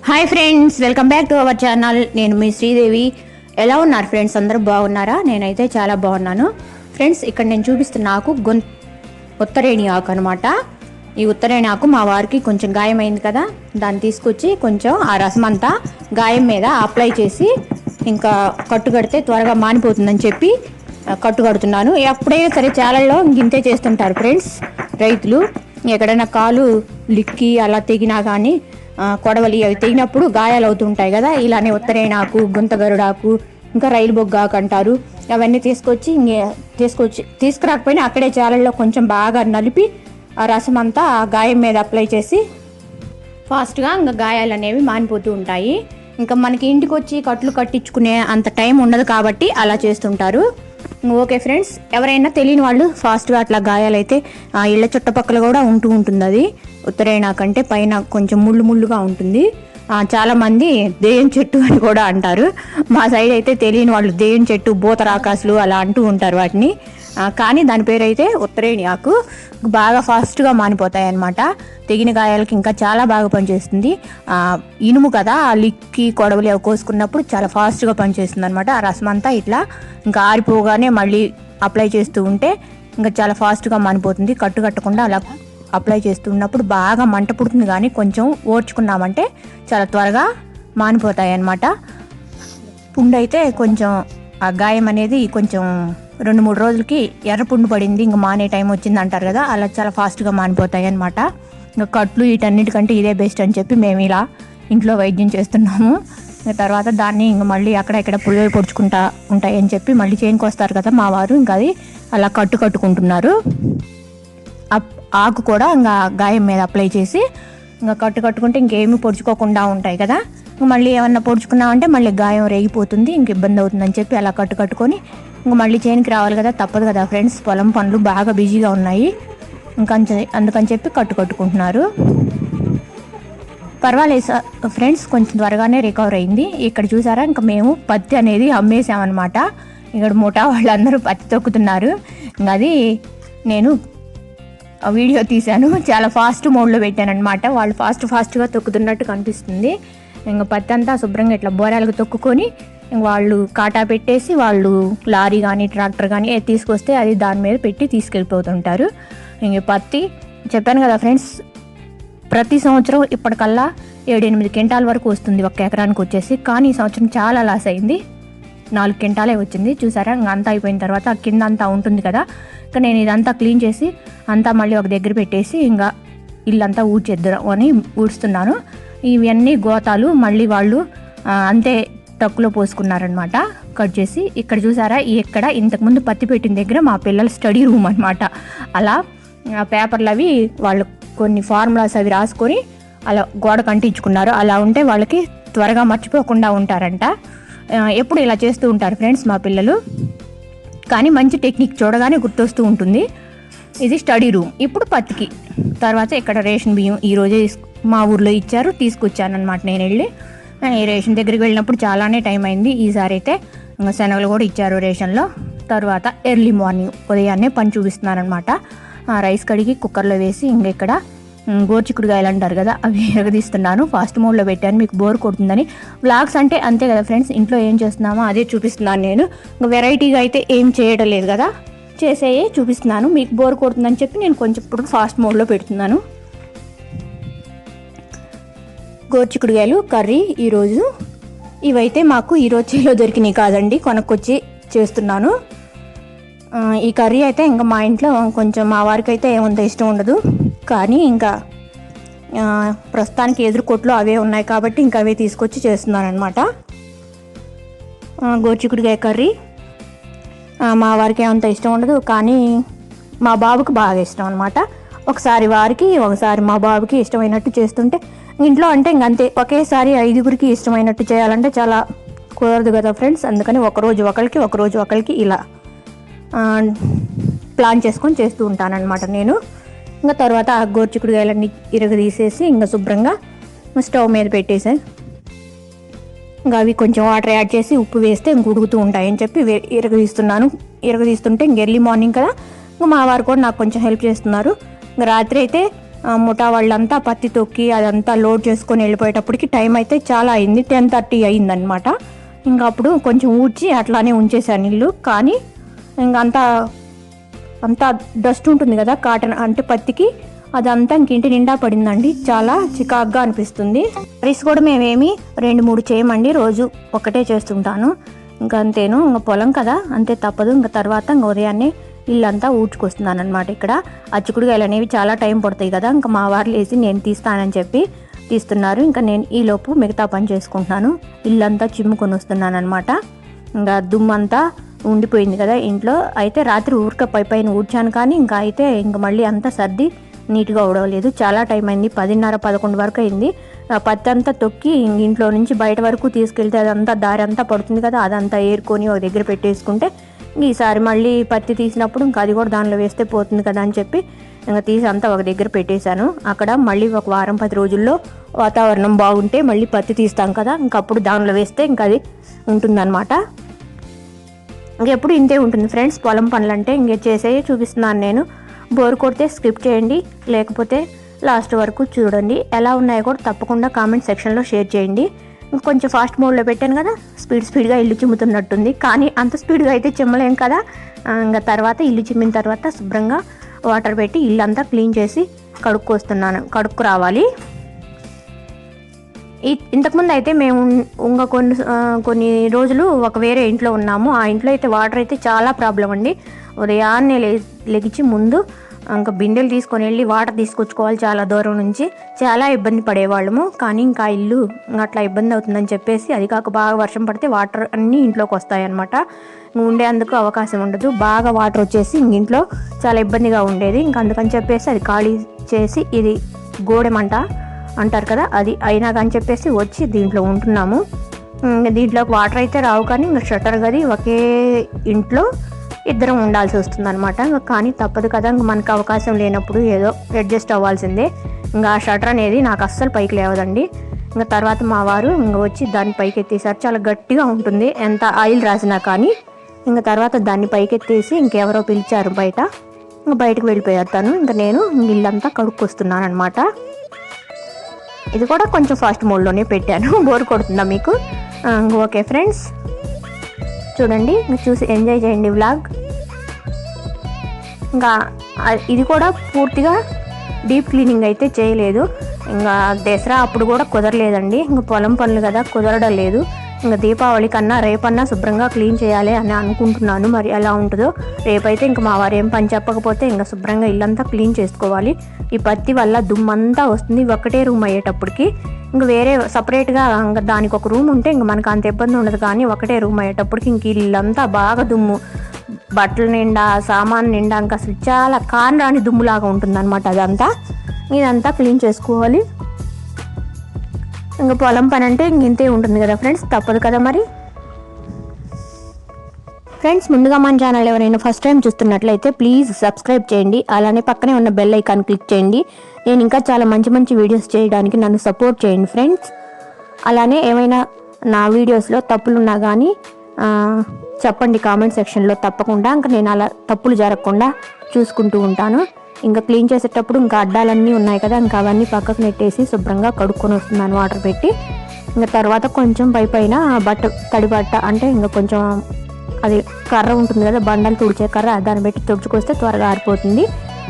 Hi friends, welcome back to our channel. నేను మీ శ్రీదేవి. ఎలా ఉన్నారు ఫ్రెండ్స్? అందరూ బాగున్నారా? నేనైతే చాలా బాగున్నాను ఫ్రెండ్స్. ఇక్కడ నేను చూపిస్తున్న ఆకు ఉత్తరేణి ఆకు అనమాట. ఈ ఉత్తరేణి ఆకు మా వారికి కొంచెం గాయమైంది కదా, దాన్ని తీసుకొచ్చి కొంచెం ఆ రసం అంతా గాయం మీద అప్లై చేసి ఇంకా కట్టు కడితే త్వరగా మానిపోతుందని చెప్పి కట్టు కడుతున్నాను. ఎప్పుడైనా సరే చాలల్లో గింతే చేస్తుంటారు ఫ్రెండ్స్ రైతులు. ఎక్కడైనా కాలు లిక్కి అలా తెగినా కానీ కొడవలి అవి తెగినప్పుడు గాయాలు అవుతుంటాయి కదా, ఇలానే ఉత్తరేణాకు, గుంతగరుడాకు, ఇంకా రైలు బొగ్గాకు అంటారు. అవన్నీ తీసుకురాకపోయినా అక్కడే చాలల్లో కొంచెం బాగా నలిపి ఆ రసం అంతా ఆ గాయం మీద అప్లై చేసి ఫాస్ట్గా ఇంకా గాయాలు అనేవి మానిపోతూ ఉంటాయి. ఇంకా మనకి ఇంటికి వచ్చి కట్లు కట్టించుకునే అంత టైం ఉండదు కాబట్టి అలా చేస్తుంటారు. ఓకే ఫ్రెండ్స్, ఎవరైనా తెలియని వాళ్ళు ఫాస్ట్గా అట్లా గాయాలైతే ఇళ్ళ చుట్టుపక్కల కూడా ఉంటుంది. అది ఉత్తరేణా కంటే పైన కొంచెం ముళ్ళుగా ఉంటుంది. చాలామంది దెయ్యం చెట్టు అని కూడా అంటారు. మా సైడ్ అయితే తెలియని వాళ్ళు దెయ్యం చెట్టు, బూతరాకాసులు అలా అంటూ ఉంటారు వాటిని. కానీ దాని పేరు అయితే ఉత్తరేణి ఆకు. బాగా ఫాస్ట్గా మానిపోతాయి అన్నమాట. తెగిన గాయాలకి ఇంకా చాలా బాగా పనిచేస్తుంది. ఇనుము కదా, లిక్కి కొడవలి అవి కోసుకున్నప్పుడు చాలా ఫాస్ట్గా పనిచేస్తుంది అనమాట. ఆ రసం అంతా ఇట్లా ఇంకా ఆరిపోగానే మళ్ళీ అప్లై చేస్తూ ఉంటే ఇంకా చాలా ఫాస్ట్గా మానిపోతుంది. కట్టు కట్టకుండా అలా అప్లై చేస్తూ ఉన్నప్పుడు బాగా మంట పుడుతుంది, కానీ కొంచెం ఓర్చుకున్నామంటే చాలా త్వరగా మానిపోతాయి అన్నమాట. పుండు అయితే కొంచెం ఆ గాయం అనేది కొంచెం 2-3 రోజులకి ఎర్ర పుండు పడింది, ఇంకా మానే టైం వచ్చింది అంటారు కదా, అలా చాలా ఫాస్ట్గా మానిపోతాయి అన్నమాట. ఇంకా కట్లు వీటన్నిటికంటే ఇదే బెస్ట్ అని చెప్పి మేము ఇలా ఇంట్లో వైద్యం చేస్తున్నాము. తర్వాత దాన్ని ఇంక మళ్ళీ అక్కడ ఇక్కడ పుల్లలు పొడుచుకుంటా ఉంటాయి అని చెప్పి మళ్ళీ చేనుకు వస్తారు కదా మా వారు, ఇంకా అది అలా కట్టుకుంటున్నారు. ఆకు కూడా ఇంకా గాయం మీద అప్లై చేసి ఇంకా కట్టుకుంటే ఇంకేమీ పొడుచుకోకుండా ఉంటాయి కదా. మళ్ళీ ఏమన్నా పొడుచుకున్నామంటే మళ్ళీ గాయం రేగిపోతుంది, ఇంక ఇబ్బంది అవుతుందని చెప్పి అలా కట్టుకొని ఇంక మళ్ళీ చేనికి రావాలి కదా, తప్పదు కదా ఫ్రెండ్స్. పొలం పనులు బాగా బిజీగా ఉన్నాయి, ఇంకా అందుకని చెప్పి కట్టుకుంటున్నారు. పర్వాలేదు ఫ్రెండ్స్, కొంచెం త్వరగానే రికవర్ అయింది. ఇక్కడ చూసారా, ఇంకా మేము పత్తి అనేది అమ్మేసామన్నమాట. ఇక్కడ ముఠా వాళ్ళందరూ పత్తి తొక్కుతున్నారు. ఇంకా అది నేను వీడియో తీశాను, చాలా ఫాస్ట్ మోడ్లో పెట్టాను అనమాట. వాళ్ళు ఫాస్ట్గా తొక్కుతున్నట్టు కనిపిస్తుంది. ఇంకా పత్తి అంతా శుభ్రంగా ఇట్లా బోరాలకు తొక్కుకొని వాళ్ళు కాటా పెట్టేసి వాళ్ళు లారీ కానీ ట్రాక్టర్ కానీ తీసుకొస్తే అది దాని మీద పెట్టి తీసుకెళ్ళిపోతుంటారు. ఇంక పత్తి చెప్పాను కదా ఫ్రెండ్స్, ప్రతి సంవత్సరం ఇప్పటికల్లా 7-8 క్వింటాల వరకు వస్తుంది ఒక ఎకరానికి వచ్చేసి. కానీ ఈ సంవత్సరం చాలా లాస్ అయింది, 4 క్వింటాలే వచ్చింది. చూసారా, ఇంకా అంతా అయిపోయిన తర్వాత కింద అంతా ఉంటుంది కదా, ఇంకా నేను ఇదంతా క్లీన్ చేసి అంతా మళ్ళీ ఒక దగ్గర పెట్టేసి ఇంకా ఇల్లంతా ఊడ్చేద్దాం అని ఊడుస్తున్నాను. ఇవన్నీ గోతాలు మళ్ళీ వాళ్ళు అంతే ట్రక్కులో పోసుకున్నారనమాట కట్ చేసి. ఇక్కడ చూసారా, ఇక్కడ ఇంతకుముందు పత్తి పెట్టిన దగ్గర మా పిల్లల స్టడీ రూమ్ అనమాట. అలా పేపర్లు అవి వాళ్ళు కొన్ని ఫార్ములాస్ అవి రాసుకొని అలా గోడ కంటించుకున్నారు. అలా ఉంటే వాళ్ళకి త్వరగా మర్చిపోకుండా ఉంటారంట. ఎప్పుడు ఇలా చేస్తూ ఉంటారు ఫ్రెండ్స్ మా పిల్లలు. కానీ మంచి టెక్నిక్, చూడగానే గుర్తొస్తూ ఉంటుంది. ఇది స్టడీ రూమ్. ఇప్పుడు పత్తికి తర్వాత ఇక్కడ రేషన్ బియ్యం ఈరోజే మా ఊర్లో ఇచ్చారు, తీసుకొచ్చాను అనమాట నేను వెళ్ళి. ఈ రేషన్ దగ్గరికి వెళ్ళినప్పుడు చాలానే టైం అయింది. ఈసారి అయితే శనగలు కూడా ఇచ్చారు రేషన్లో. తర్వాత ఎర్లీ మార్నింగ్ ఉదయాన్నే పని చూపిస్తున్నాను అనమాట. రైస్ కడిగి కుక్కర్లో వేసి ఇంకా ఇక్కడ గోరుచిక్కుడుకాయలు అంటారు కదా, అవి ఎగదీస్తున్నాను. ఫాస్ట్ మోడ్లో పెట్టాను, మీకు బోర్ కొడుతుందని. వ్లాగ్స్ అంటే అంతే కదా ఫ్రెండ్స్, ఇంట్లో ఏం చేస్తున్నామో అదే చూపిస్తున్నాను నేను. ఇంకా వెరైటీగా అయితే ఏం చేయడం లేదు కదా, చేసేయే చూపిస్తున్నాను. మీకు బోర్ కొడుతుందని చెప్పి నేను కొంచెం ఇప్పుడు ఫాస్ట్ మోడ్లో పెడుతున్నాను. గోరుచిక్కుడుకాయలు కర్రీ ఈరోజు. ఇవైతే మాకు ఈరోజు చేలో దొరికినాయి కాదండి, కొనుక్కొచ్చి చేస్తున్నాను. ఈ కర్రీ అయితే ఇంకా మా ఇంట్లో కొంచెం మా వారికి అయితే ఏమంత ఇష్టం ఉండదు, కానీ ఇంకా ప్రస్తుతానికి ఎదురు కొట్లో అవే ఉన్నాయి కాబట్టి ఇంకా అవే తీసుకొచ్చి చేస్తున్నాను అనమాట. గోరుచిక్కుడుకాయ కర్రీ మా వారికి ఏమంత ఇష్టం ఉండదు, కానీ మా బాబుకి బాగా ఇష్టం అనమాట. ఒకసారి వారికి ఒకసారి మా బాబుకి ఇష్టమైనట్టు చేస్తుంటే ఇంట్లో అంటే ఇంకంతే, ఒకేసారి 5గురికి ఇష్టమైనట్టు చేయాలంటే చాలా కుదరదు కదా ఫ్రెండ్స్. అందుకని ఒకరోజు ఒకరికి ఇలా ప్లాన్ చేసుకొని చేస్తూ ఉంటానన్నమాట నేను. ఇంకా తర్వాత ఆ గోరుచిక్కుడుకాయలన్నీ ఇరగదీసేసి ఇంకా శుభ్రంగా స్టవ్ మీద పెట్టేసి ఇంకా అవి కొంచెం వాటర్ యాడ్ చేసి ఉప్పు వేస్తే ఇంక ఉడుకుతూ ఉంటాయని చెప్పి ఇరగదీస్తుంటే ఇంక ఎర్లీ మార్నింగ్ కదా, ఇంకా మా వారు కూడా నాకు కొంచెం హెల్ప్ చేస్తున్నారు. ఇంకా రాత్రి అయితే ముఠా వాళ్ళంతా పత్తి తొక్కి అదంతా లోడ్ చేసుకొని వెళ్ళిపోయేటప్పటికి టైం అయితే చాలా అయింది, 10:30 అయిందనమాట. ఇంకా అప్పుడు కొంచెం ఊడ్చి అట్లానే ఉంచేసాను ఇల్లు. కానీ ఇంకా అంతా డస్ట్ ఉంటుంది కదా కాటన్ అంటే పత్తికి, అదంతా ఇంటి నిండా పడిందండి. చాలా చికాగ్గా అనిపిస్తుంది. కర్రీస్ కూడా మేమేమి 2-3 చేయమండి, రోజు ఒకటే చేస్తుంటాను. ఇంకా అంతేను, ఇంకా పొలం కదా అంతే తప్పదు. ఇంకా తర్వాత ఇంకా ఉదయాన్నే ఇల్లంతా ఊడ్చుకొస్తున్నాను అనమాట. ఇక్కడ అచ్చుకుడుగాయలు అనేవి చాలా టైం పడతాయి కదా, ఇంకా మా వారు లేచి నేను తీస్తానని చెప్పి తీస్తున్నారు. ఇంకా నేను ఈలోపు మిగతా పని చేసుకుంటున్నాను. ఇల్లంతా చిమ్ముకొని వస్తున్నాను అనమాట. ఇంకా దుమ్మంతా ఉండిపోయింది కదా ఇంట్లో. అయితే రాత్రి ఊరిక పైన ఊడ్చాను, కానీ ఇంకా అయితే ఇంకా మళ్ళీ అంతా సర్ది నీట్గా ఉడవలేదు. చాలా టైం అయింది, 10:30-11 వరకు అయింది. పత్తి అంతా తొక్కి ఇంట్లో నుంచి బయట వరకు తీసుకెళ్తే అదంతా దారి అంతా పడుతుంది కదా, అదంతా ఏరుకొని ఒక దగ్గర పెట్టేసుకుంటే ఈసారి మళ్ళీ పత్తి తీసినప్పుడు ఇంకా అది కూడా దానిలో వేస్తే పోతుంది కదా అని చెప్పి ఇంకా తీసి అంతా ఒక దగ్గర పెట్టేశాను. అక్కడ మళ్ళీ ఒక వారం 10 రోజుల్లో వాతావరణం బాగుంటే మళ్ళీ పత్తి తీస్తాం కదా, ఇంకప్పుడు దానిలో వేస్తే ఇంకా అది ఉంటుందన్నమాట. ఇంకెప్పుడు ఇంతే ఉంటుంది ఫ్రెండ్స్ పొలం పనులు అంటే. ఇంకే చేసేవి చూపిస్తున్నాను నేను. బోర్ కొడితే స్కిప్ చేయండి, లేకపోతే లాస్ట్ వరకు చూడండి. ఎలా ఉన్నాయో కూడా తప్పకుండా కామెంట్ సెక్షన్లో షేర్ చేయండి. కొంచెం ఫాస్ట్ మోడ్లో పెట్టాను కదా, స్పీడ్గా ఇల్లు చిమ్ముతున్నట్టుంది, కానీ అంత స్పీడ్గా అయితే చిమ్మలేం కదా. ఇంకా తర్వాత ఇల్లు చిమ్మిన తర్వాత శుభ్రంగా వాటర్ పెట్టి ఇల్లంతా క్లీన్ చేసి కడుక్కు రావాలి. ఇంతకుముందు అయితే మేము ఇంకా కొన్ని రోజులు ఒక వేరే ఇంట్లో ఉన్నాము. ఆ ఇంట్లో అయితే వాటర్ అయితే చాలా ప్రాబ్లం అండి. ఉదయాన్నే లెగిచి ముందు ఇంకా బిందెలు తీసుకొని వెళ్ళి వాటర్ తీసుకొచ్చుకోవాలి చాలా దూరం నుంచి. చాలా ఇబ్బంది పడేవాళ్ళము. కానీ ఇంకా ఇల్లు అట్లా ఇబ్బంది అవుతుందని చెప్పేసి, అది కాక బాగా వర్షం పడితే వాటర్ అన్నీ ఇంట్లోకి వస్తాయన్నమాట. ఉండేందుకు అవకాశం ఉండదు. బాగా వాటర్ వచ్చేసి ఇంట్లో చాలా ఇబ్బందిగా ఉండేది. ఇంకా అందుకని చెప్పేసి అది ఖాళీ చేసి, ఇది గోడెమంట అంటారు కదా, అది అయినా కానీ చెప్పేసి వచ్చి దీంట్లో ఉంటున్నాము. దీంట్లోకి వాటర్ అయితే రావు, కానీ ఇంకా షట్టర్ గది ఒకే ఇంట్లో ఇద్దరం ఉండాల్సి వస్తుంది అనమాట. కానీ తప్పదు కదా, ఇంక మనకు అవకాశం లేనప్పుడు ఏదో అడ్జస్ట్ అవ్వాల్సిందే. ఇంకా ఆ షట్టర్ అనేది నాకు అస్సలు పైకి లేవదండి. ఇంకా తర్వాత మా వారు ఇంకా వచ్చి దాన్ని పైకి ఎత్తేసారు. చాలా గట్టిగా ఉంటుంది ఎంత ఆయిల్ రాసినా కానీ. ఇంకా తర్వాత దాన్ని పైకి ఎత్తేసి ఇంకెవరో పిలిచారు బయట, ఇంకా బయటకు వెళ్ళిపోయారు తను. ఇంకా నేను ఇల్లంతా కడుక్కొస్తున్నాను అనమాట. ఇది కూడా కొంచెం ఫాస్ట్ మోడ్లోనే పెట్టాను. బోర్ కొడుతుందా మీకు? ఓకే ఫ్రెండ్స్, చూడండి, చూసి ఎంజాయ్ చేయండి వ్లాగ్. ఇంకా ఇది కూడా పూర్తిగా డీప్ క్లీనింగ్ అయితే చేయలేదు. ఇంకా దసరా అప్పుడు కూడా కుదరలేదండి. ఇంకా పొలం పనులు కదా, కుదరడం లేదు. ఇంకా దీపావళి కన్నా రేపన్నా శుభ్రంగా క్లీన్ చేయాలి అని అనుకుంటున్నాను. మరి ఎలా ఉంటుందో రేపైతే ఇంకా మా వారు ఏం పని చెప్పకపోతే ఇంకా శుభ్రంగా ఇల్లంతా క్లీన్ చేసుకోవాలి. ఈ పత్తి వల్ల దుమ్మంతా వస్తుంది ఒక్కటే రూమ్ అయ్యేటప్పటికి. ఇంక వేరే సపరేట్గా ఇంకా దానికి ఒక రూమ్ ఉంటే ఇంక మనకు అంత ఇబ్బంది ఉండదు. కానీ ఒకటే రూమ్ అయ్యేటప్పటికి ఇంక ఇల్లంతా బాగా దుమ్ము, బట్టల నిండా సామాన్ నిండా ఇంకా అసలు చాలా కానరాని దుమ్ములాగా ఉంటుందన్నమాట. ఇదంతా క్లీన్ చేసుకోవాలి. ఇంకా పొలం పని అంటే ఇంతే ఉంటుంది కదా ఫ్రెండ్స్, తప్పదు కదా మరి. ఫ్రెండ్స్, ముందుగా మన ఛానల్ ఎవరైనా ఫస్ట్ టైం చూస్తున్నట్లయితే ప్లీజ్ సబ్స్క్రైబ్ చేయండి. అలానే పక్కనే ఉన్న బెల్ ఐకాన్ క్లిక్ చేయండి. నేను ఇంకా చాలా మంచి మంచి వీడియోస్ చేయడానికి నన్ను సపోర్ట్ చేయండి ఫ్రెండ్స్. అలానే ఏమైనా నా వీడియోస్లో తప్పులున్నా కానీ చెప్పండి కామెంట్ సెక్షన్లో తప్పకుండా. ఇంకా నేను అలా తప్పులు జరగకుండా చూసుకుంటూ ఉంటాను. ఇంకా క్లీన్ చేసేటప్పుడు ఇంకా అడ్డాలన్నీ ఉన్నాయి కదా, ఇంకా అవన్నీ పక్కకు నెట్టేసి శుభ్రంగా కడుక్కొని వస్తున్నాను వాటర్ పెట్టి. ఇంకా తర్వాత కొంచెం పైన తడి బట్ట అంటే ఇంకా కొంచెం అది కర్ర ఉంటుంది కదా, బండలు తుడిచే కర్ర, దాన్ని పెట్టి తుడుచుకొస్తే త్వరగా ఆరిపోతుంది.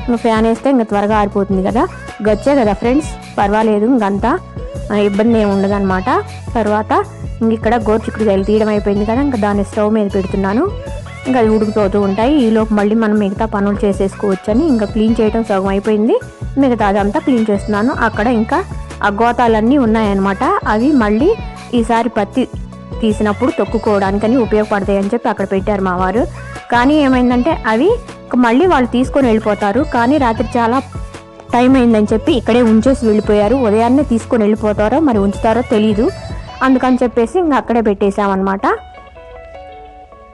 ఇంకా ఫ్యాన్ వేస్తే ఇంకా త్వరగా ఆరిపోతుంది కదా. గచ్చే కదా ఫ్రెండ్స్, పర్వాలేదు, ఇంకంతా ఇబ్బంది ఏమి ఉండదు అనమాట. తర్వాత ఇంక ఇక్కడ గోరుచిక్కుడుకాయలు తీయడం అయిపోయింది కదా, ఇంకా దాన్ని స్టవ్ మీద పెడుతున్నాను. ఇంకా అది ఉడికిపోతూ ఉంటాయి. ఈలోపు మళ్ళీ మనం మిగతా పనులు చేసేసుకోవచ్చని ఇంకా క్లీన్ చేయడం సగం అయిపోయింది. మిగతా అదంతా క్లీన్ చేస్తున్నాను. అక్కడ ఇంకా ఆ గోతాలన్నీ ఉన్నాయన్నమాట. అవి మళ్ళీ ఈసారి పత్తి తీసినప్పుడు తొక్కుకోవడానికని ఉపయోగపడతాయి అని చెప్పి అక్కడ పెట్టారు మా వారు. కానీ ఏమైందంటే అవి మళ్ళీ వాళ్ళు తీసుకొని వెళ్ళిపోతారు. కానీ రాత్రి చాలా టైం అయిందని చెప్పి ఇక్కడే ఉంచేసి వెళ్ళిపోయారు. ఉదయాన్నే తీసుకొని వెళ్ళిపోతారో మరి ఉంచుతారో తెలీదు. అందుకని చెప్పేసి ఇంకా అక్కడే పెట్టేసామన్నమాట.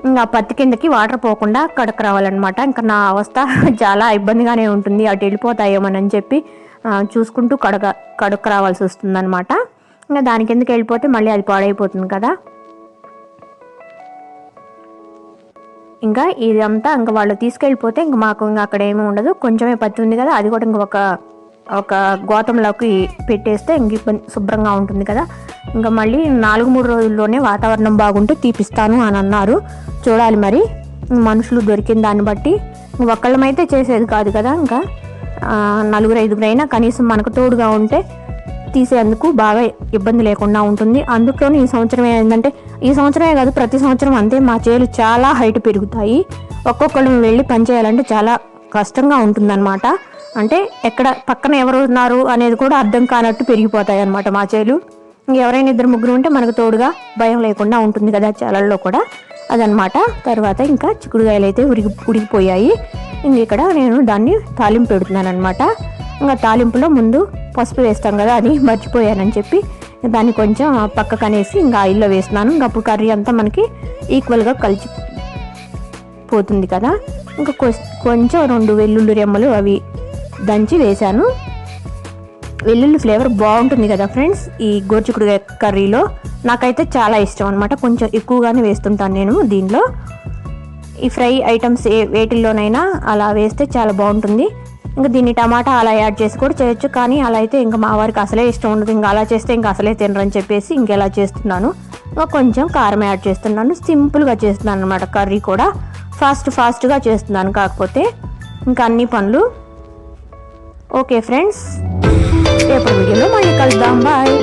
ఇంకా పత్తి కిందకి వాటర్ పోకుండా కడుక్కు రావాలన్నమాట. ఇంకా నా అవస్థ చాలా ఇబ్బందిగానే ఉంటుంది. అటు వెళ్ళిపోతాయేమోనని చెప్పి చూసుకుంటూ కడుక్కు రావాల్సి వస్తుందన్నమాట. ఇంకా దాని కిందకి వెళ్ళిపోతే మళ్ళీ అది పాడైపోతుంది కదా. ఇంకా ఇదంతా ఇంకా వాళ్ళు తీసుకెళ్ళిపోతే ఇంకా మాకు ఇంకా అక్కడ ఏమీ ఉండదు. కొంచెమే పత్తి ఉంది కదా, అది కూడా ఇంకొక ఒక గోతంలోకి పెట్టేస్తే ఇంక శుభ్రంగా ఉంటుంది కదా. ఇంకా మళ్ళీ 4-3 రోజుల్లోనే వాతావరణం బాగుంటే తీపిస్తాను అని అన్నారు. చూడాలి మరి, మనుషులు దొరికిన దాన్ని బట్టి. ఒక్కళ్ళమైతే చేసేది కాదు కదా, ఇంకా 4-5 అయినా కనీసం మనకు తోడుగా ఉంటే తీసేందుకు బాగా ఇబ్బంది లేకుండా ఉంటుంది. అందుకని ఈ సంవత్సరం ఏంటంటే, ఈ సంవత్సరమే కాదు ప్రతి సంవత్సరం అంతే, మా చేలు చాలా హైట్ పెరుగుతాయి. ఒక్కొక్కళ్ళు వెళ్ళి పని చేయాలంటే చాలా కష్టంగా ఉంటుందన్నమాట. అంటే ఎక్కడ పక్కన ఎవరు ఉన్నారు అనేది కూడా అర్థం కానట్టు పెరిగిపోతాయి అన్నమాట మా చేలు. ఎవరైనా 2-3 ఉంటే మనకు తోడుగా భయం లేకుండా ఉంటుంది కదా చేలల్లో కూడా, అదనమాట. తర్వాత ఇంకా చిక్కుడుకాయలు అయితే ఉడికిపోయాయి. ఇంక ఇక్కడ నేను దాన్ని తాలింపు పెడుతున్నాను అనమాట. ఇంకా తాలింపులో ముందు పసుపు వేస్తాం కదా, అది మర్చిపోయానని చెప్పి దాన్ని కొంచెం పక్కకు అనేసి ఇంకా ఆయిల్లో వేస్తున్నాను. ఇంకా అప్పుడు కర్రీ అంతా మనకి ఈక్వల్గా కలిసిపోతుంది కదా. ఇంకా కొంచెం 2 వెల్లుల్లి రెమ్మలు అవి దంచి వేశాను. వెల్లుల్లి ఫ్లేవర్ బాగుంటుంది కదా ఫ్రెండ్స్ ఈ గోరుచిక్కుడుకాయ కర్రీలో. నాకైతే చాలా ఇష్టం అనమాట, కొంచెం ఎక్కువగానే వేస్తుంటాను నేను దీనిలో. ఈ ఫ్రై ఐటమ్స్ వేటిల్లోనైనా అలా వేస్తే చాలా బాగుంటుంది. ఇంకా దీన్ని టమాటా అలా యాడ్ చేసి కూడా చేయొచ్చు, కానీ అలా అయితే ఇంకా మా వారికి అసలే ఇష్టం ఉండదు. ఇంకా అలా చేస్తే ఇంకా అసలే తినరని చెప్పేసి ఇంకెలా చేస్తున్నాను. ఇంకా కొంచెం కారం యాడ్ చేస్తున్నాను. సింపుల్గా చేస్తున్నాను అనమాట కర్రీ కూడా, ఫాస్ట్గా చేస్తున్నాను. కాకపోతే ఇంకా అన్ని పనులు ఓకే ఫ్రెండ్స్, రేపటి వీడియోలో మళ్ళీ కలుద్దాం. బాయ్.